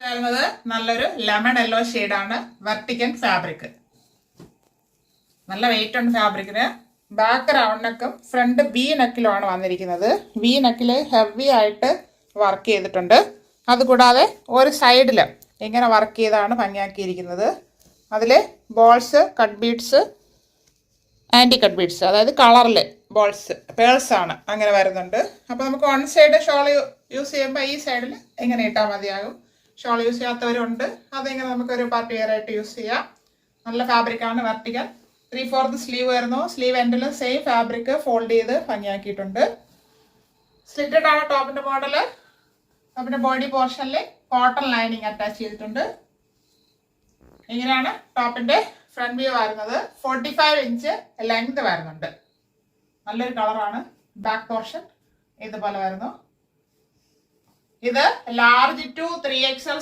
വരുന്നത് നല്ലൊരു lemon yellow ഷെയ്ഡാണ്. വെർട്ടിക്കൻ ഫാബ്രിക്, നല്ല വെയിറ്റ് ഉണ്ട് ഫാബ്രിക്കിന്. ബാക്ക് റൗണ്ട് നെക്കും ഫ്രണ്ട് വി നെക്കിലുമാണ് വന്നിരിക്കുന്നത്. വി നെക്കിൽ ഹെവി ആയിട്ട് വർക്ക് ചെയ്തിട്ടുണ്ട്. അതുകൂടാതെ ഒരു സൈഡിൽ ഇങ്ങനെ വർക്ക് ചെയ്താണ് ഭംഗിയാക്കിയിരിക്കുന്നത്. അതിൽ balls, cut beads, anti cut beads, അതായത് കളറിൽ ബോൾസ്, പേൾസ് ആണ് അങ്ങനെ വരുന്നുണ്ട്. അപ്പോൾ നമുക്ക് വൺ സൈഡ് ഷോൾ യൂസ് ചെയ്യുമ്പോൾ ഈ സൈഡിൽ ഇങ്ങനെ ഇട്ടാൽ മതിയാകും. ഷോൾ യൂസ് ചെയ്യാത്തവരുണ്ട്, അതിങ്ങനെ നമുക്കൊരു പാർട്ടി വെയർ ആയിട്ട് യൂസ് ചെയ്യാം. നല്ല ഫാബ്രിക്കാണ് വെർട്ടിക്കൽ. 3/4 സ്ലീവ് വരുന്നു. സ്ലീവ് എൻഡിൽ സെയിം ഫാബ്രിക് ഫോൾഡ് ചെയ്ത് ഭംഗിയാക്കിയിട്ടുണ്ട്. സ്ലിറ്റഡ് ആണ് ടോപ്പിൻ്റെ മോഡൽ. ടോപ്പിൻ്റെ ബോഡി പോർഷനിൽ കോട്ടൺ ലൈനിങ് അറ്റാച്ച് ചെയ്തിട്ടുണ്ട്. ഇങ്ങനെയാണ് ടോപ്പിൻ്റെ ഫ്രണ്ട് വ്യൂ വരുന്നത്. 45 ഇഞ്ച് ലെങ്ത് വരുന്നുണ്ട്. നല്ലൊരു കളറാണ്. ബാക്ക് പോർഷൻ ഇതുപോലെ വരുന്നു. ഇത് large to 3XL